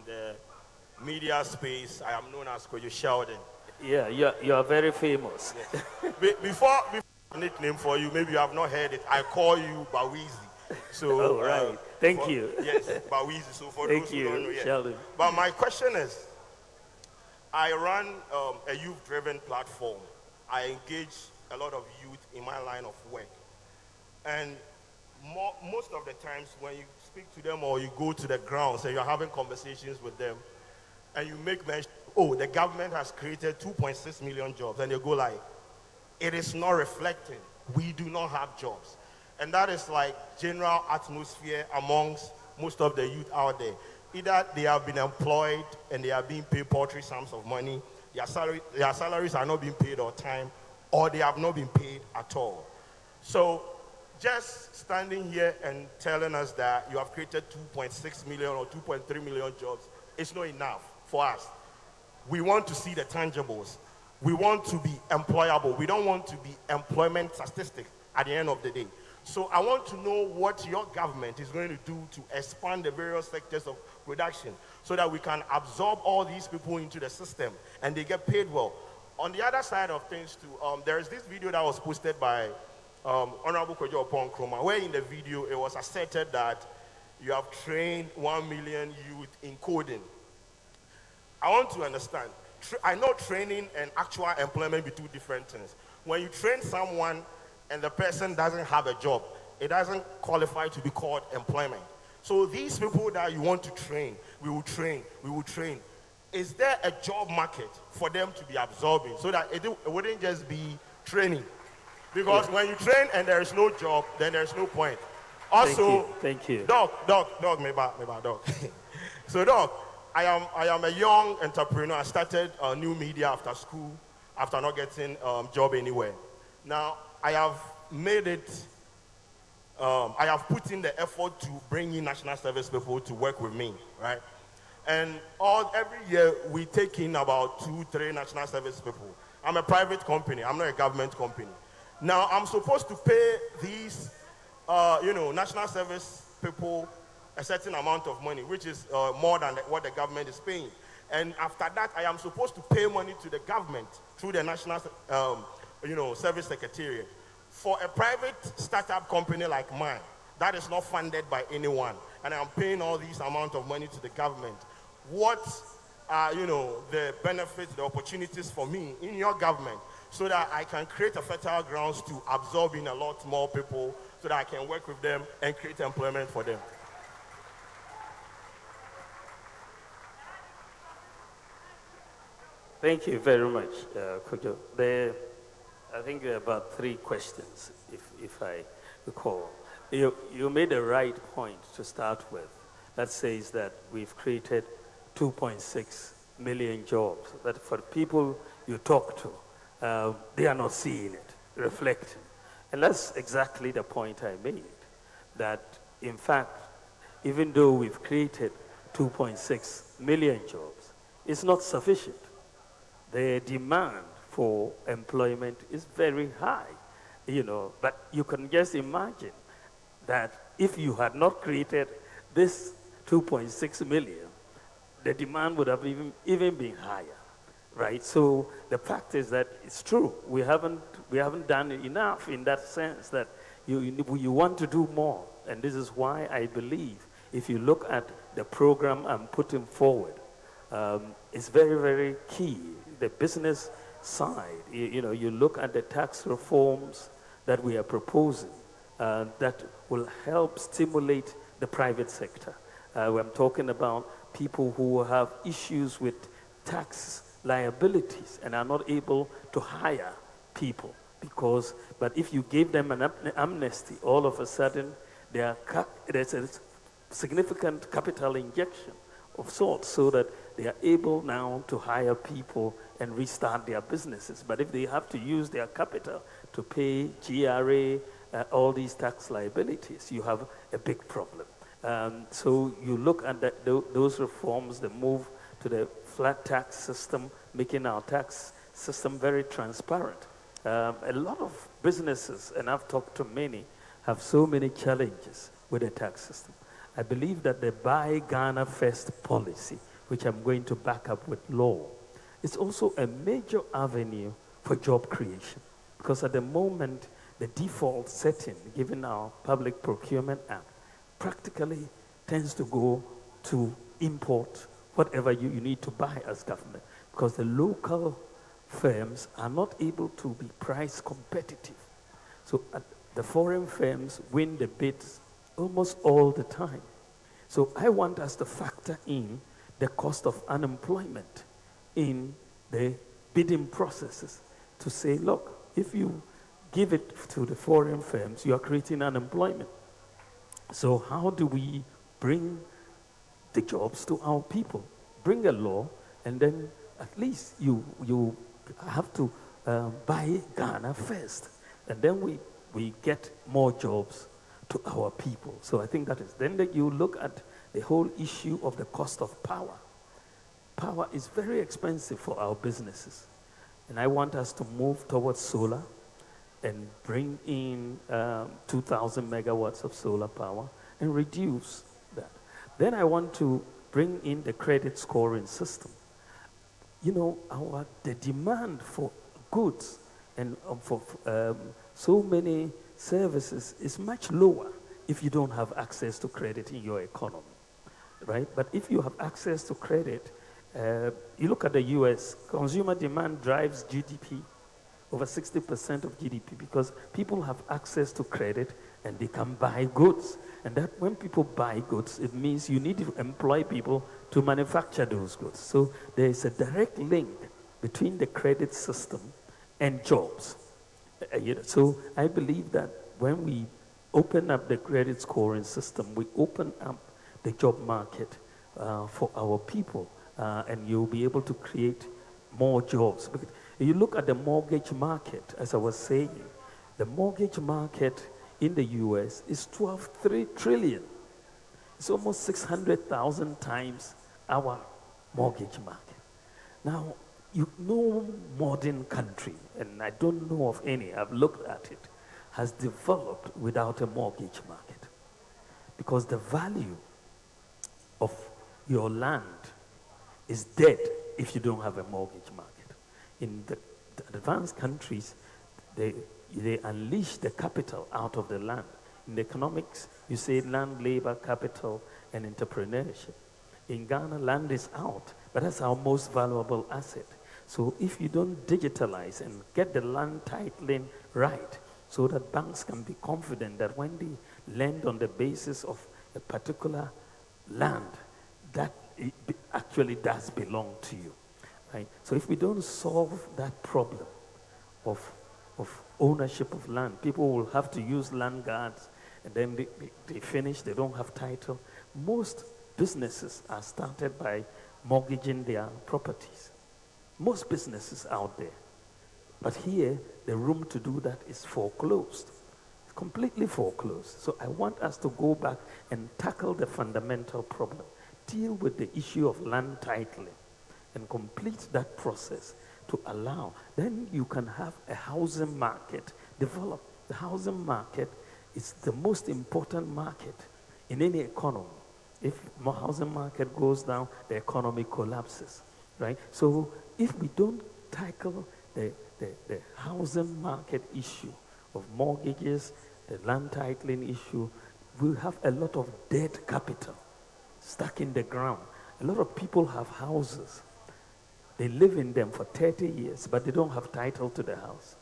the media space. I am known as Kojo Sheldon. Yeah, you are very famous. Yes. Before nickname for you, maybe you have not heard it. I call you Bawizi. So, Oh, right. Thank for, you. yes, Bawizi. So for Thank those who don't know you, yet. Sheldon. But my question is, I run a youth-driven platform. I engage a lot of youth in my line of work. And most of the times when you speak to them or you go to the grounds and you're having conversations with them and you make mention, oh, the government has created 2.6 million jobs, and they go like, it is not reflecting. We do not have jobs. And that is like general atmosphere amongst most of the youth out there. Either they have been employed and they are being paid paltry sums of money, their salaries are not being paid on time, or they have not been paid at all. So just standing here and telling us that you have created 2.6 million or 2.3 million jobs is not enough for us. We want to see the tangibles. We want to be employable. We don't want to be employment statistics at the end of the day. So I want to know what your government is going to do to expand the various sectors of production so that we can absorb all these people into the system and they get paid well. On the other side of things too, there is this video that was posted by Honorable Kojo Opon Kroma, where in the video it was asserted that you have trained 1 million youth in coding. I want to understand. I know training and actual employment be two different things. When you train someone and the person doesn't have a job, it doesn't qualify to be called employment. So these people that you want to train, we will train. Is there a job market for them to be absorbing so that it wouldn't just be training? Because when you train and there is no job, then there's no point. Also, thank you. Dog, maybe dog. So dog, I am a young entrepreneur. I started new media after school, after not getting job anywhere. Now, I have made it, I have put in the effort to bring in national service people to work with me, right? And every year, we take in about 2-3 national service people. I'm a private company. I'm not a government company. Now, I'm supposed to pay these, national service people a certain amount of money, which is more than what the government is paying. And after that, I am supposed to pay money to the government through the National Service Secretariat. For a private startup company like mine, that is not funded by anyone, and I'm paying all these amount of money to the government. What are, the benefits, the opportunities for me in your government so that I can create a fertile grounds to absorb in a lot more people so that I can work with them and create employment for them? Thank you very much, Kojo. I think there are about 3 questions, if I recall. You made a right point to start with. That says that we've created 2.6 million jobs. That for people you talk to, they are not seeing it, reflecting. And that's exactly the point I made, that in fact, even though we've created 2.6 million jobs, it's not sufficient. The demand for employment is very high, but you can just imagine that if you had not created this 2.6 million, the demand would have even been higher, right? So the fact is that it's true. We haven't done enough in that sense that you want to do more. And this is why I believe if you look at the program I'm putting forward, it's very, very key. The business side, you look at the tax reforms that we are proposing that will help stimulate the private sector. I'm talking about people who have issues with tax liabilities and are not able to hire people but if you gave them an amnesty, all of a sudden there's a significant capital injection of sorts so that they are able now to hire people and restart their businesses. But if they have to use their capital to pay GRA, all these tax liabilities, you have a big problem. So you look at those reforms, the move to the flat tax system, making our tax system very transparent. A lot of businesses, and I've talked to many, have so many challenges with the tax system. I believe that the Buy Ghana First policy which I'm going to back up with law. It's also a major avenue for job creation, because at the moment, the default setting, given our Public Procurement Act, practically tends to go to import whatever you need to buy as government, because the local firms are not able to be price competitive. So the foreign firms win the bids almost all the time. So I want us to factor in the cost of unemployment in the bidding processes to say, look, if you give it to the foreign firms, you are creating unemployment. So how do we bring the jobs to our people? Bring a law, and then at least you have to buy Ghana first, and then we get more jobs to our people. So I think that is. Then you look at the whole issue of the cost of power. Power is very expensive for our businesses, and I want us to move towards solar and bring in 2,000 megawatts of solar power and reduce that. Then I want to bring in the credit scoring system. You know, the demand for goods and for so many services is much lower if you don't have access to credit in your economy, right? But if you have access to credit, you look at the US, consumer demand drives GDP, over 60% of GDP, because people have access to credit and they can buy goods. And that when people buy goods, it means you need to employ people to manufacture those goods. So there is a direct link between the credit system and jobs. So I believe that when we open up the credit scoring system, we open up the job market for our people, and you'll be able to create more jobs. Because you look at the mortgage market, as I was saying, the mortgage market in the US is 12 trillion. It's almost 600,000 times our mortgage market. Now, no modern country, and I don't know of any, I've looked at it, has developed without a mortgage market. Because the value of your land is dead if you don't have a mortgage market. In the advanced countries, they unleash the capital out of the land. In economics, you say land, labor, capital, and entrepreneurship. In Ghana, land is out, but that's our most valuable asset. So if you don't digitalize and get the land titling right, so that banks can be confident that when they lend on the basis of a particular land, that it actually does belong to you. Right? So if we don't solve that problem of ownership of land, people will have to use land guards, and then they finish, they don't have title. Most businesses are started by mortgaging their properties. Most businesses out there. But here, the room to do that is foreclosed. It's completely foreclosed. So I want us to go back and tackle the fundamental problem. Deal with the issue of land titling and complete that process to allow. Then you can have a housing market develop. The housing market is the most important market in any economy. If the housing market goes down, the economy collapses, right? So if we don't tackle the housing market issue of mortgages, the land titling issue, we'll have a lot of dead capital stuck in the ground. A lot of people have houses. They live in them for 30 years, but they don't have title to the house.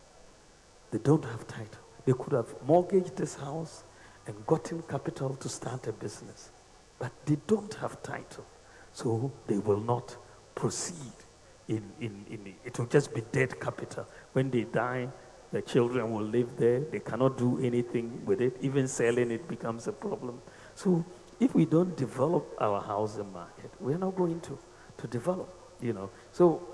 They don't have title. They could have mortgaged this house and gotten capital to start a business, but they don't have title. So they will not proceed. It will just be dead capital. When they die, the children will live there. They cannot do anything with it. Even selling it becomes a problem. So if we don't develop our housing market, we're not going to develop, So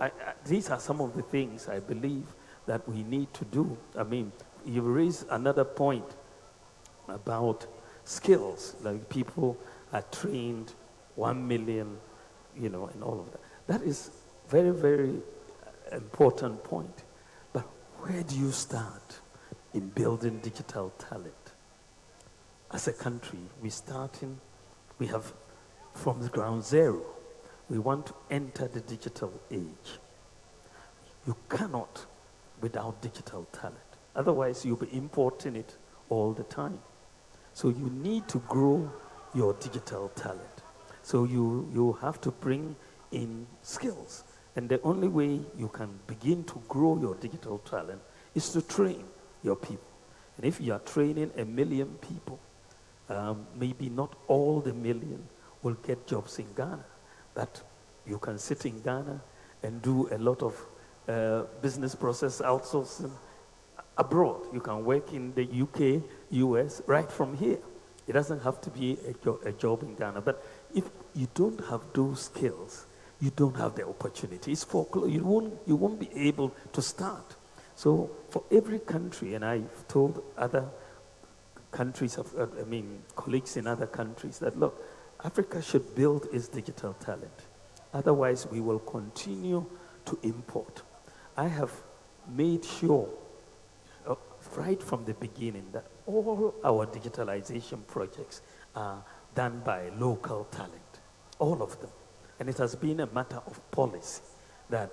these are some of the things I believe that we need to do. I mean, you raised another point about skills, like people are trained 1 million, and all of that. That is very, very important point. But where do you start in building digital talent? As a country, we have from the ground zero. we want to enter the digital age. You cannot without digital talent. Otherwise, you'll be importing it all the time. So you need to grow your digital talent. So you have to bring in skills. And the only way you can begin to grow your digital talent is to train your people. And if you are training 1 million people, maybe not all the million will get jobs in Ghana, but you can sit in Ghana and do a lot of business process outsourcing abroad. You can work in the UK, US, right from here. It doesn't have to be a job in Ghana. But if you don't have those skills, you don't have the opportunities for you won't be able to start. So for every country, and I've told other countries, colleagues in other countries that, look, Africa should build its digital talent. Otherwise, we will continue to import. I have made sure right from the beginning that all our digitalization projects are done by local talent, all of them. And it has been a matter of policy that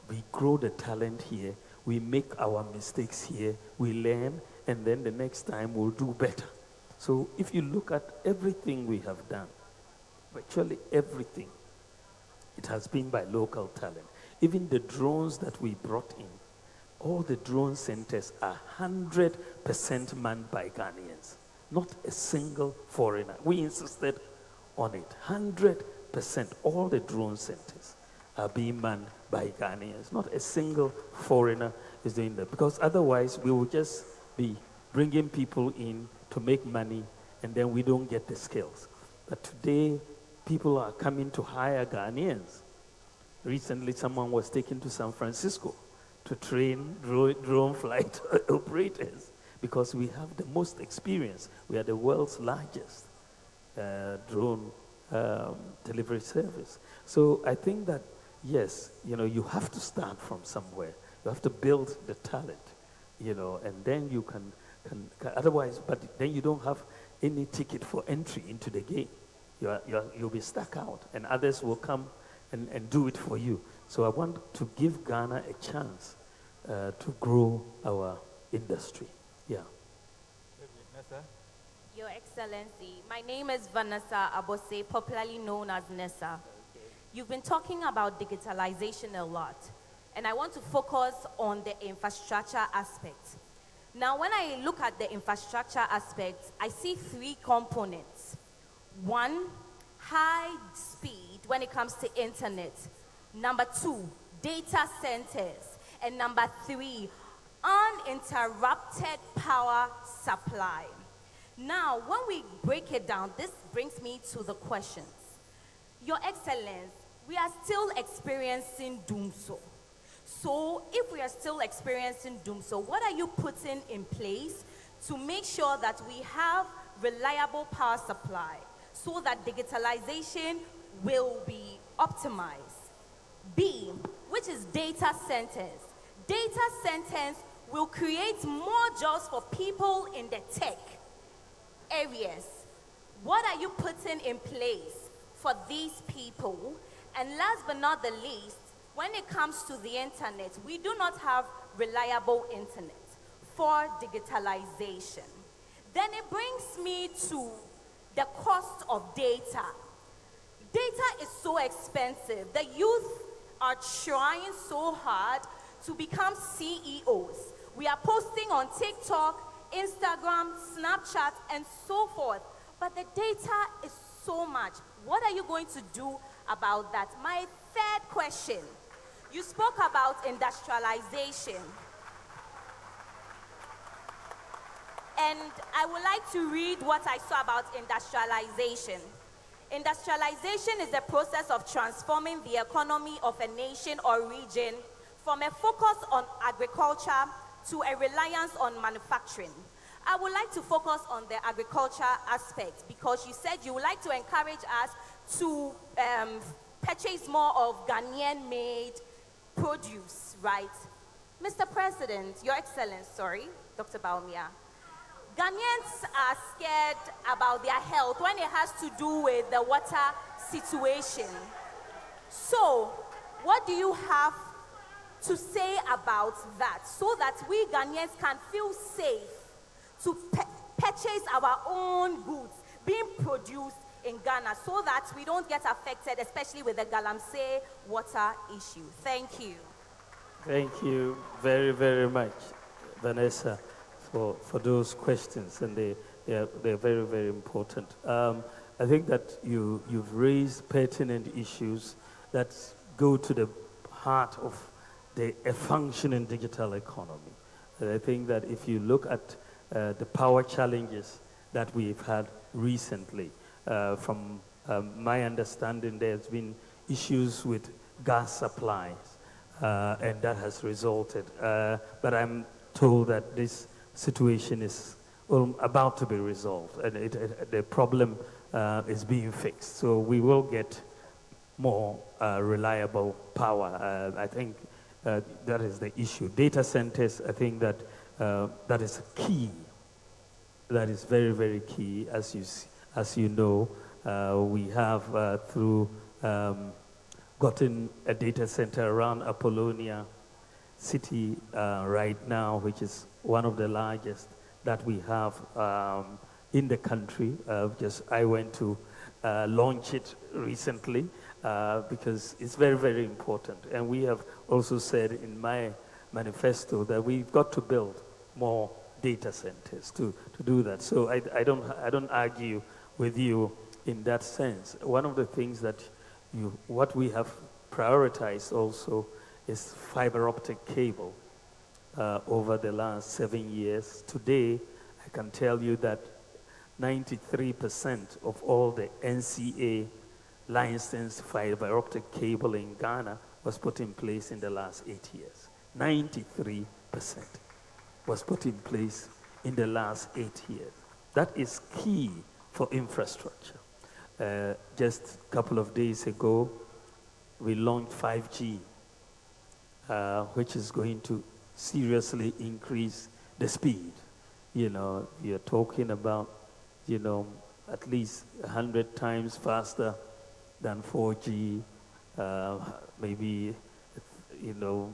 we grow the talent here, we make our mistakes here, we learn, and then the next time we'll do better. So if you look at everything we have done, virtually everything, it has been by local talent. Even the drones that we brought in, all the drone centers are 100% manned by Ghanaians, not a single foreigner. We insisted on it. 100%, all the drone centers are being manned by Ghanaians. Not a single foreigner is doing that, because otherwise we will just be bringing people in to make money and then we don't get the skills. But today, people are coming to hire Ghanaians. Recently, someone was taken to San Francisco to train drone flight operators because we have the most experience. We are the world's largest drone delivery service. So I think that, yes, you have to start from somewhere. You have to build the talent, and then you can otherwise, but then you don't have any ticket for entry into the game. You'll be stuck out, and others will come and do it for you. So I want to give Ghana a chance to grow our industry. Yeah. Your Excellency, my name is Vanessa Abose, popularly known as Nessa. Okay. You've been talking about digitalization a lot, and I want to focus on the infrastructure aspect. Now, when I look at the infrastructure aspect, I see 3 components. 1, high speed when it comes to internet. Number 2, data centers. And number 3, uninterrupted power supply. Now, when we break it down, this brings me to the questions. Your Excellence, we are still experiencing doomsday. So, if we are still experiencing doomsday, what are you putting in place to make sure that we have reliable power supply so that digitalization will be optimized? B, which is data centers. Data centers will create more jobs for people in the tech areas. What are you putting in place for these people? And last but not the least, when it comes to the internet, we do not have reliable internet for digitalization. Then it brings me to the cost of data. Data is so expensive. The youth are trying so hard to become CEOs. We are posting on TikTok, Instagram, Snapchat, and so forth. But the data is so much. What are you going to do about that? My third question, you spoke about industrialization. And I would like to read what I saw about industrialization. Industrialization is the process of transforming the economy of a nation or region from a focus on agriculture to a reliance on manufacturing. I would like to focus on the agriculture aspect because you said you would like to encourage us to purchase more of Ghanaian-made produce, right? Mr. President, Your Excellency, sorry, Dr. Bawumia, Ghanaians are scared about their health when it has to do with the water situation. So, what do you have to say about that so that we Ghanaians can feel safe to purchase our own goods being produced in Ghana so that we don't get affected, especially with the Galamsey water issue? Thank you. Thank you very, very much, Vanessa, for those questions, and they're very, very important. I think that you've raised pertinent issues that go to the heart of a functioning digital economy. And I think that if you look at the power challenges that we've had recently, from my understanding, there's been issues with gas supplies, and that has resulted. But I'm told that this situation is about to be resolved, and the problem is being fixed. So we will get more reliable power. I think that is the issue. Data centers, I think that that is key. That is very, very key. As you know, we have through gotten a data center around Apollonia City right now, which is one of the largest that we have in the country. I went to launch it recently because it's very, very important. And we have also said in my manifesto that we've got to build more data centers to do that. So I don't argue with you in that sense. One of the things that what we have prioritized also is fiber optic cable over the last 7 years. Today, I can tell you that 93% of all the NCA licensed fiber optic cable in Ghana was put in place in the last 8 years. 93% was put in place in the last 8 years. That is key for infrastructure. Just a couple of days ago, we launched 5G, which is going to seriously increase the speed. You know, you're talking about, you know, at least 100 times faster than 4G, maybe, you know,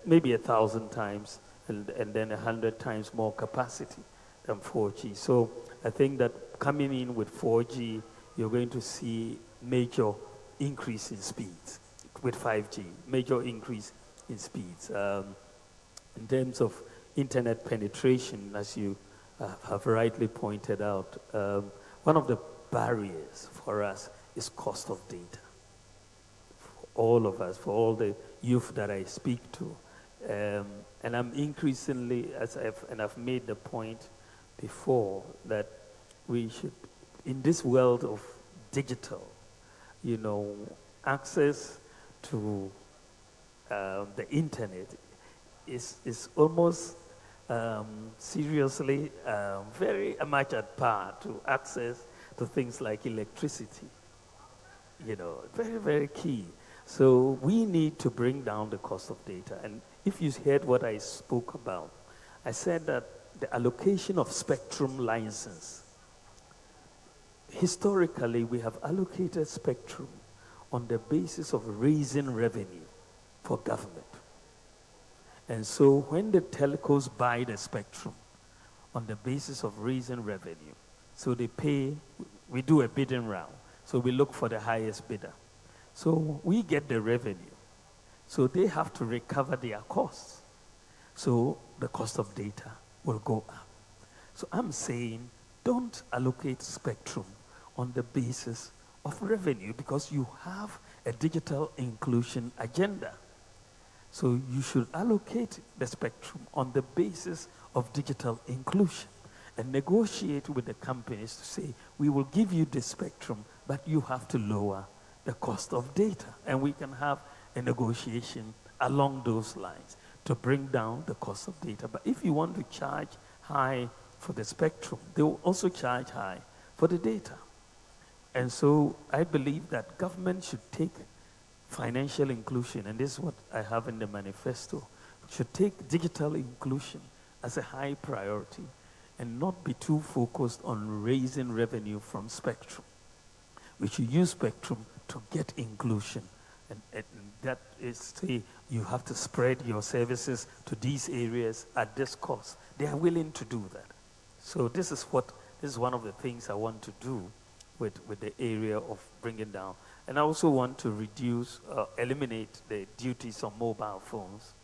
maybe 1,000 times, and then 100 times more capacity than 4G. So I think that coming in with 4G, you're going to see major increase in speeds. With 5G, major increase in speeds. In terms of internet penetration, as you have rightly pointed out, one of the barriers for us is cost of data. For all of us, for all the youth that I speak to. And I'm increasingly, I've made the point before, that we should, in this world of digital, you know, access to the internet is almost seriously very much at par to access to things like electricity. You know, very, very key. So we need to bring down the cost of data. And if you heard what I spoke about, I said that the allocation of spectrum license, historically we have allocated spectrum on the basis of raising revenue for government. And so when the telcos buy the spectrum on the basis of raising revenue, so they pay, we do a bidding round. So we look for the highest bidder. So we get the revenue. So they have to recover their costs. So the cost of data will go up. So I'm saying, don't allocate spectrum on the basis of revenue, because you have a digital inclusion agenda. So you should allocate the spectrum on the basis of digital inclusion and negotiate with the companies to say, we will give you the spectrum, but you have to lower the cost of data. And we can have a negotiation along those lines to bring down the cost of data. But if you want to charge high for the spectrum, they will also charge high for the data. And so I believe that government should take financial inclusion, and this is what I have in the manifesto, should take digital inclusion as a high priority and not be too focused on raising revenue from spectrum. We should use spectrum to get inclusion and that is, say, you have to spread your services to these areas at this cost. They are willing to do that. So this is one of the things I want to do with the area of bringing down. And I also want to eliminate the duties on mobile phones,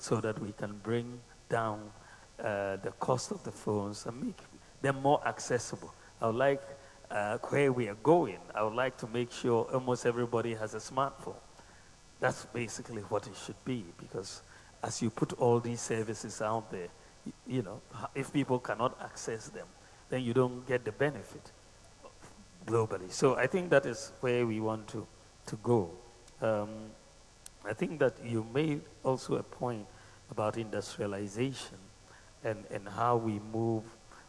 so that we can bring down the cost of the phones and make them more accessible. I would like, where we are going, I would like to make sure almost everybody has a smartphone. That's basically what it should be, because as you put all these services out there, if people cannot access them, then you don't get the benefit globally. So I think that is where we want to go. I think that you made also a point about industrialization and how we move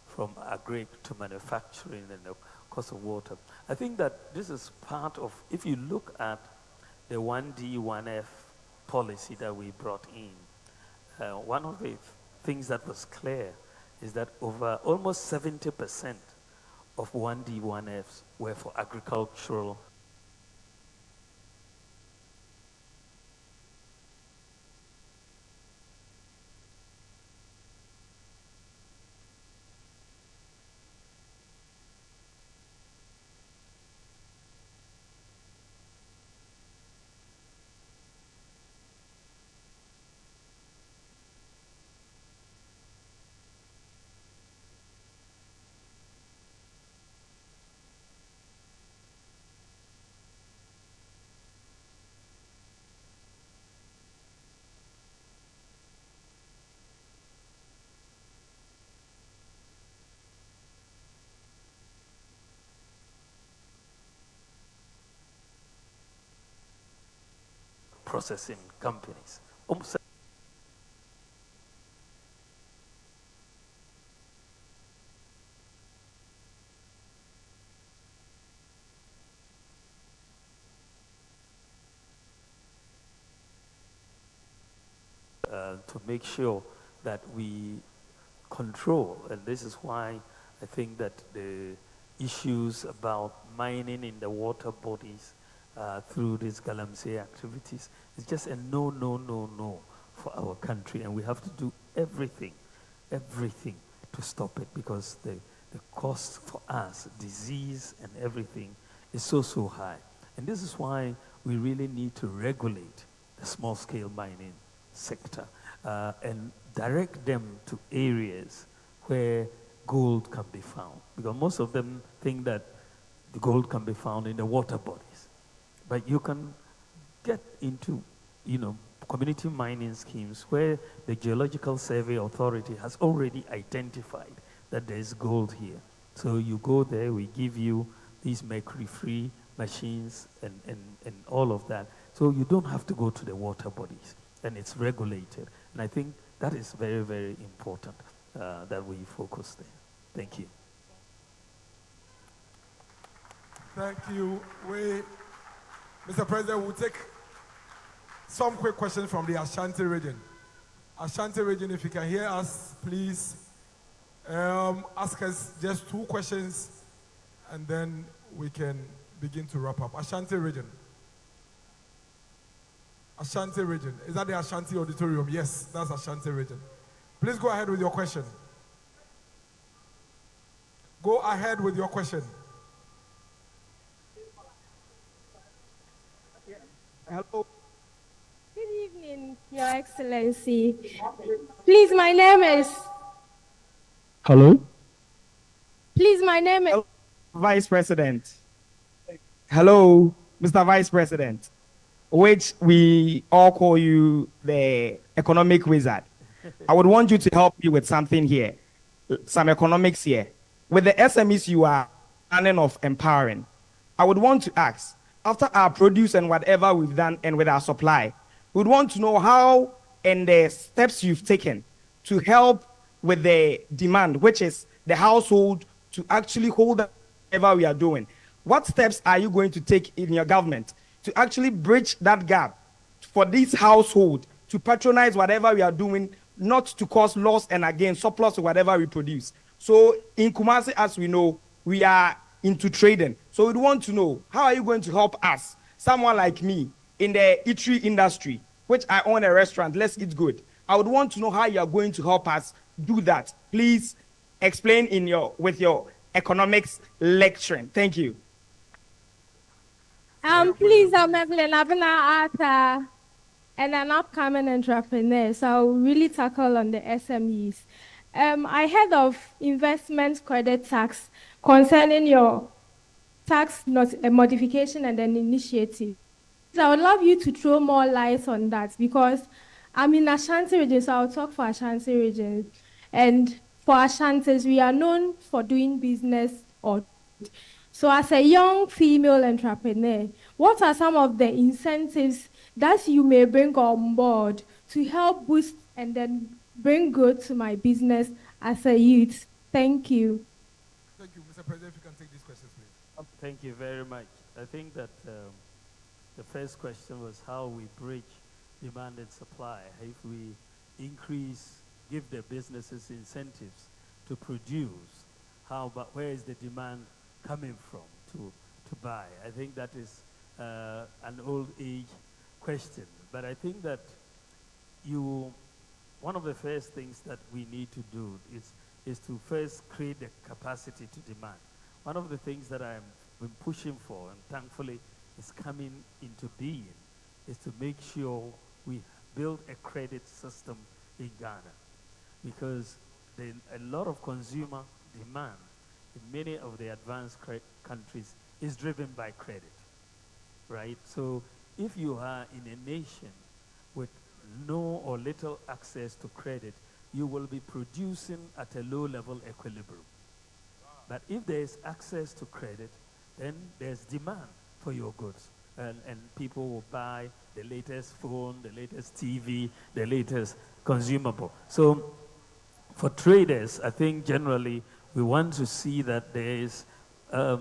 from agri to manufacturing and the cost of water. I think that this is part of, if you look at the 1D, 1F policy that we brought in, one of the things that was clear is that over almost 70% of 1D, 1Fs were for agricultural processing companies. Almost to make sure that we control, and this is why I think that the issues about mining in the water bodies through these galamsey activities is just a no, no, no, no for our country, and we have to do everything to stop it, because the cost for us, disease and everything, is so high. And this is why we really need to regulate the small-scale mining sector and direct them to areas where gold can be found. Because most of them think that the gold can be found in the water bodies. But you can get into, community mining schemes where the Geological Survey Authority has already identified that there is gold here. So you go there, we give you these mercury-free machines and all of that. So you don't have to go to the water bodies, and it's regulated. And I think that is very, very important that we focus there. Thank you. Thank you. Mr. President, we'll take some quick questions from the Ashanti region. Ashanti region, if you can hear us, please ask us just 2 questions, and then we can begin to wrap up. Ashanti region. Ashanti region. Is that the Ashanti auditorium? Yes, that's Ashanti region. Please go ahead with your question. Go ahead with your question. Hello. Good evening, Your Excellency. Please, my name is. Hello. Please, my name is. Vice President. Hello, Mr. Vice President, which we all call you the economic wizard. I would want you to help me with something here, some economics here. With the SMEs you are planning of empowering, I would want to ask, after our produce and whatever we've done and with our supply, we'd want to know how and the steps you've taken to help with the demand, which is the household, to actually hold up whatever we are doing. What steps are you going to take in your government to actually bridge that gap for this household to patronize whatever we are doing, not to cause loss and again surplus to whatever we produce? So in Kumasi, as we know, we are into trading. So we want to know, how are you going to help us someone like me in the eatery industry, which I own a restaurant, Let's Eat Good, I would want to know how you are going to help us do that. Please explain with your economics lecturing. Thank you. Please, I'm Evelyn Abena Arthur, and an upcoming entrepreneur. So I'll really tackle on the SMEs. I heard of investment credit tax concerning your tax modification and an initiative. So I would love you to throw more light on that because I'm in Ashanti region, so I'll talk for Ashanti region. And for Ashantis, we are known for doing business or so as a young female entrepreneur, what are some of the incentives that you may bring on board to help boost and then bring growth to my business as a youth? Thank you. Thank you, Mr. President. If you can take these questions, please. Thank you very much. I think that the first question was how we bridge demand and supply. If we give the businesses incentives to produce, but where is the demand coming from to buy? I think that is an old age question. But I think that one of the first things that we need to do is to first create the capacity to demand. One of the things that I've been pushing for, and thankfully is coming into being, is to make sure we build a credit system in Ghana. Because a lot of consumer demand in many of the advanced countries is driven by credit, right? So if you are in a nation with no or little access to credit, you will be producing at a low level equilibrium. But if there is access to credit, then there's demand for your goods. And people will buy the latest phone, the latest TV, the latest consumable. So for traders, I think generally we want to see that there is a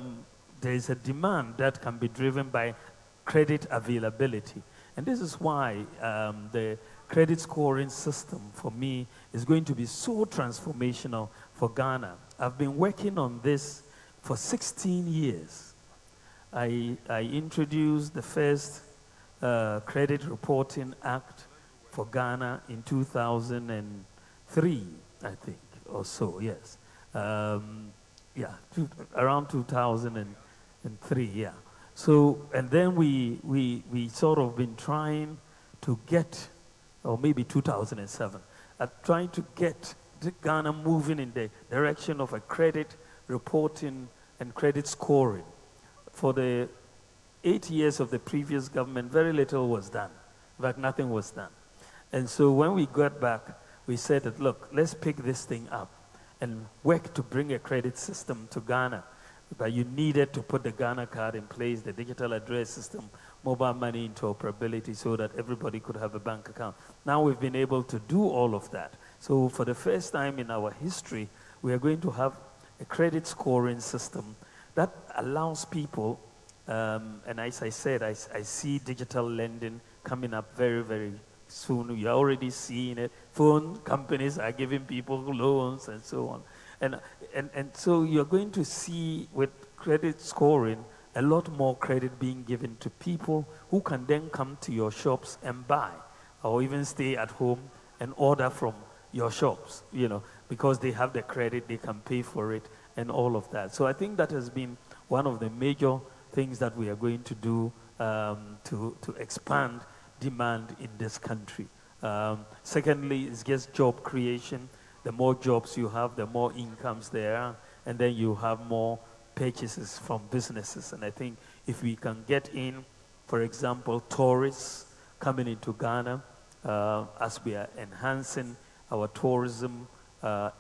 demand that can be driven by credit availability. And this is why the credit scoring system for me is going to be so transformational for Ghana. I've been working on this for 16 years. I introduced the first Credit Reporting Act for Ghana in 2003, I think, or so, yes. Around 2003, yeah. So, and then we sort of been trying to get, or maybe 2007, trying to get Ghana moving in the direction of a credit reporting and credit scoring. For the 8 years of the previous government, very little was done. In fact, nothing was done. And so when we got back, we said that, look, let's pick this thing up and work to bring a credit system to Ghana. But you needed to put the Ghana card in place, the digital address system, mobile money interoperability so that everybody could have a bank account. Now we've been able to do all of that. So for the first time in our history, we are going to have a credit scoring system that allows people, and as I said, I see digital lending coming up very, very soon. You're already seeing it. Phone companies are giving people loans and so on. And so you're going to see with credit scoring a lot more credit being given to people who can then come to your shops and buy, or even stay at home and order from your shops, because they have the credit, they can pay for it and all of that. So I think that has been one of the major things that we are going to do to expand demand in this country. Secondly, is just job creation. The more jobs you have, the more incomes there are, and then you have more purchases from businesses. And I think if we can get in, for example, tourists coming into Ghana, as we are enhancing our tourism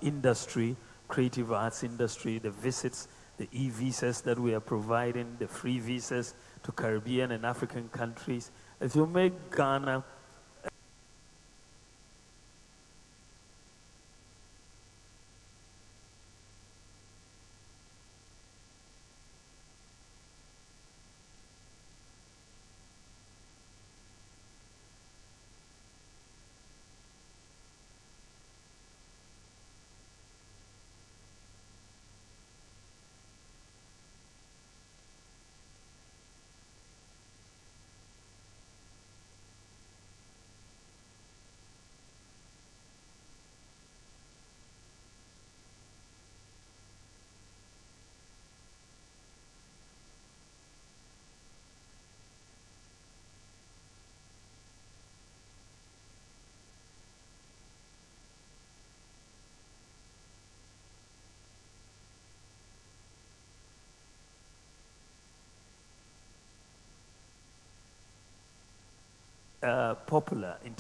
industry, creative arts industry, the visits, the e-visas that we are providing, the free visas to Caribbean and African countries, if you make Ghana popular in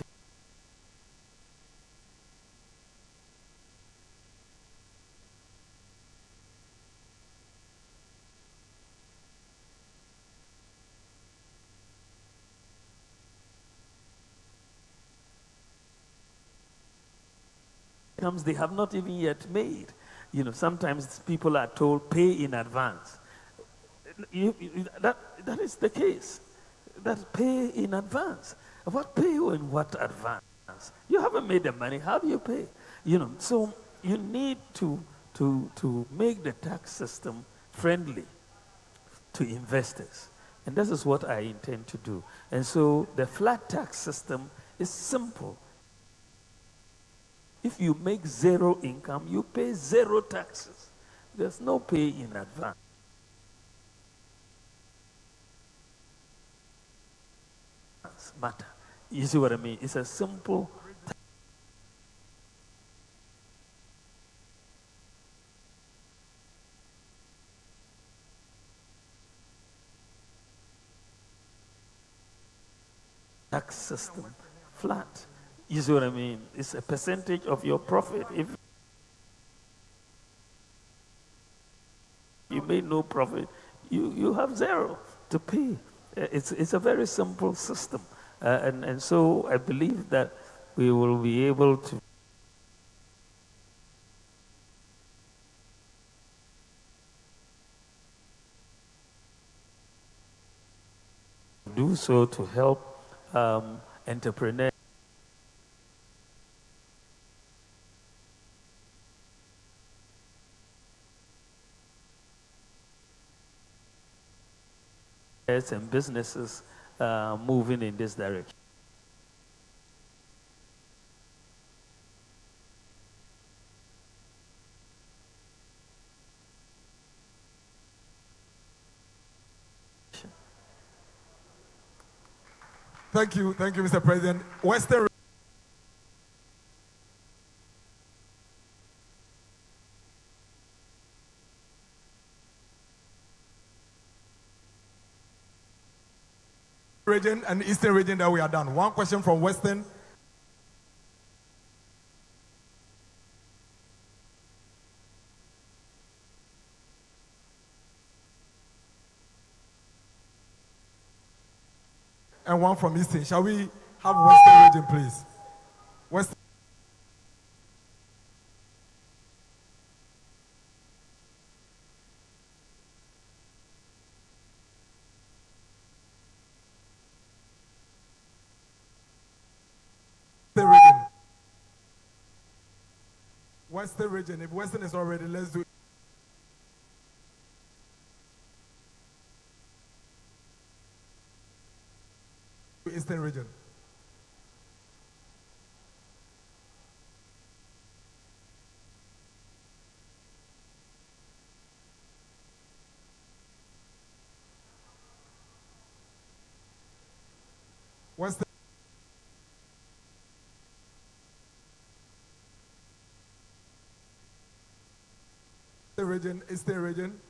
terms they have not even yet made. Sometimes people are told pay in advance. That is the case. That pay in advance. What pay in what advance? You haven't made the money. How do you pay? So you need to make the tax system friendly to investors. And this is what I intend to do. And so the flat tax system is simple. If you make zero income, you pay zero taxes. There's no pay in advance. Matter. You see what I mean? It's a simple tax system, flat. You see what I mean? It's a percentage of your profit. If you made no profit, you have zero to pay. It's a very simple system. And so I believe that we will be able to do so to help entrepreneurs and businesses moving in this direction. Thank you, Mr. President. Western region and Eastern region that we are done. One question from Western. And one from Eastern. Shall we have Western region, please? Western region. Western region. If Western is already, let's do it. Eastern region. Western region, Eastern region.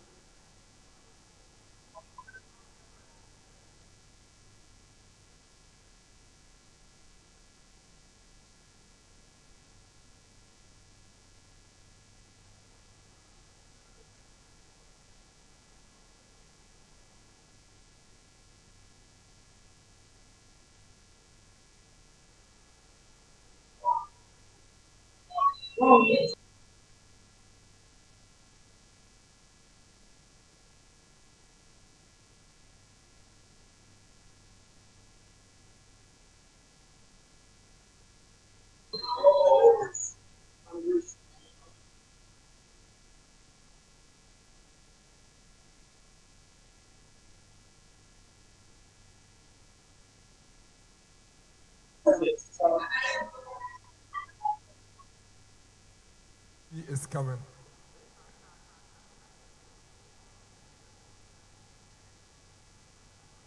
He is coming.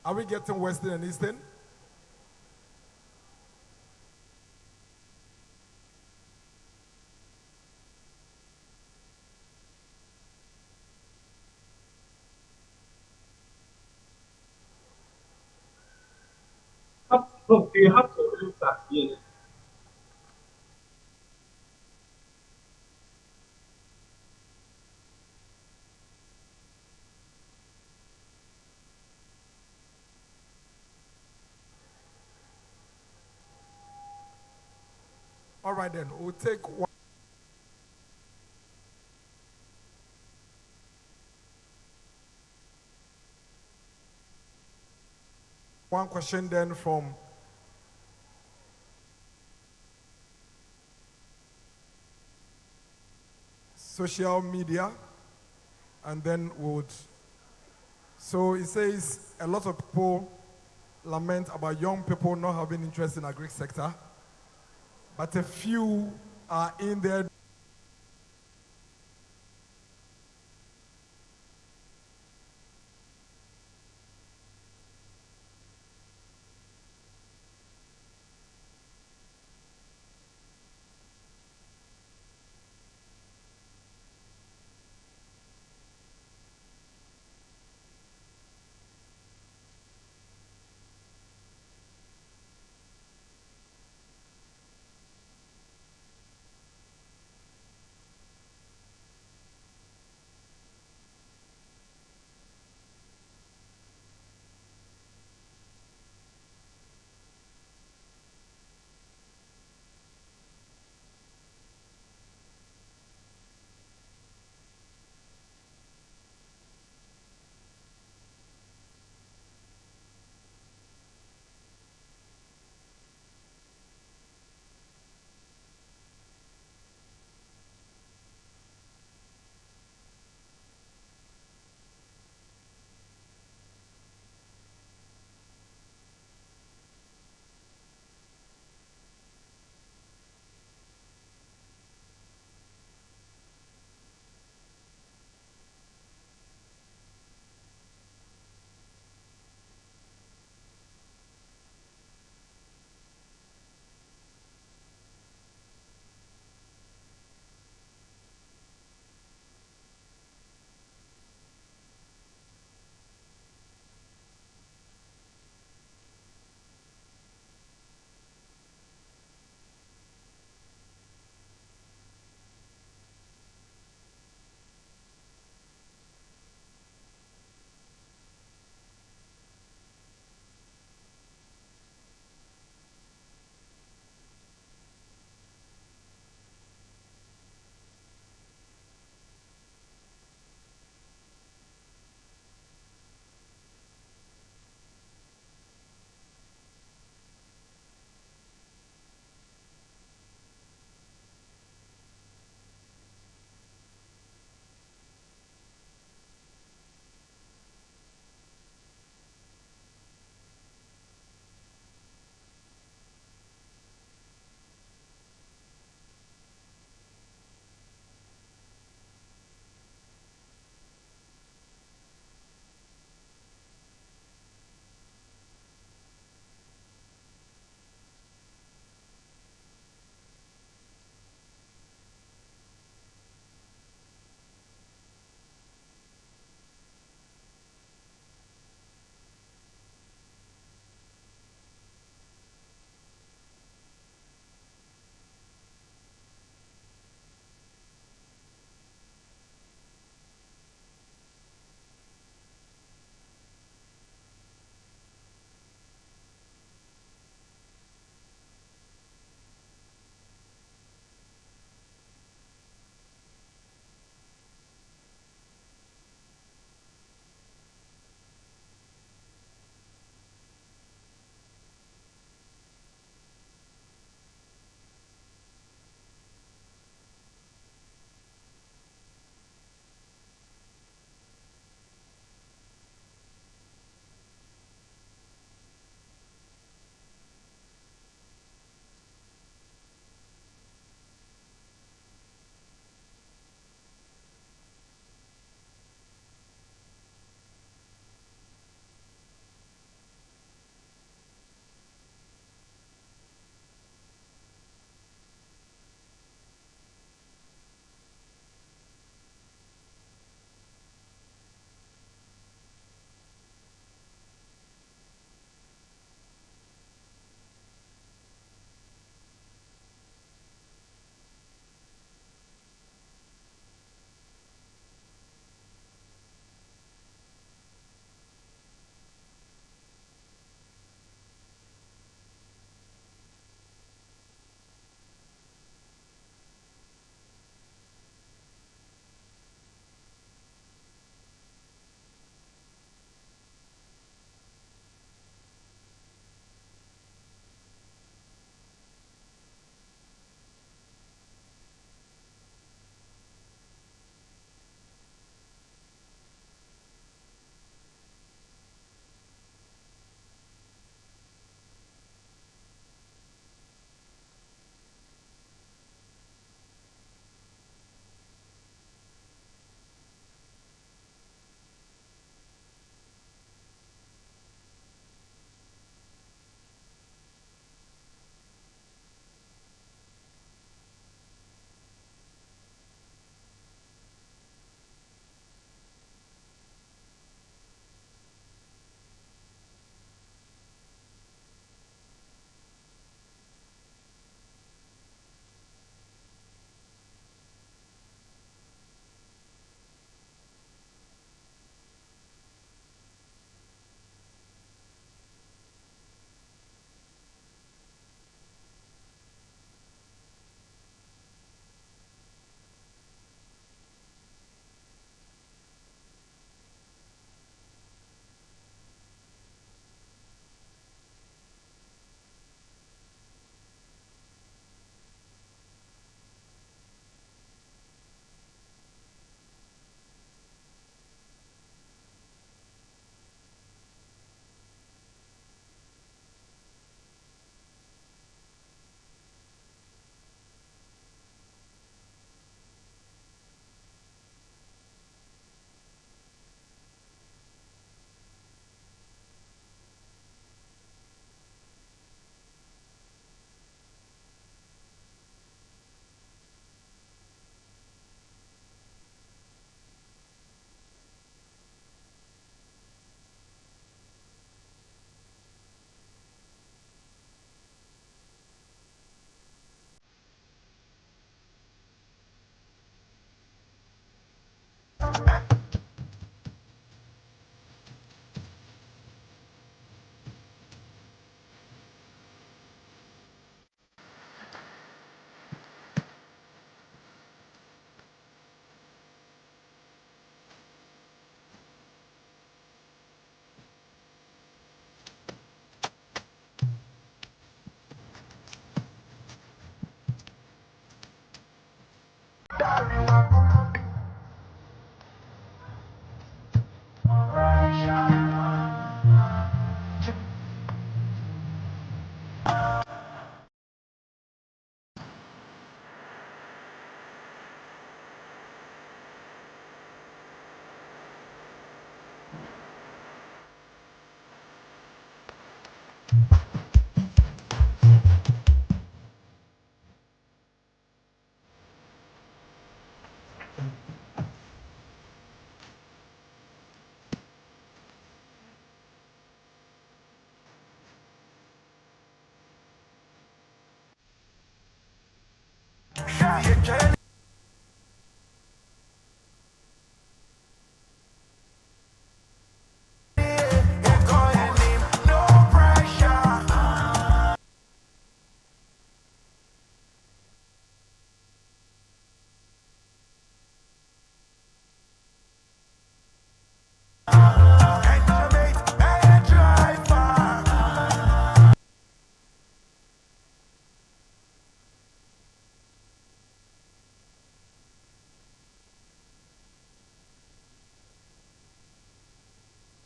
Are we getting Western and Eastern? No, you have to look at yes. All right, then. We'll take one question then from social media, and then would. So it says a lot of people lament about young people not having interest in agri sector, but a few are in there.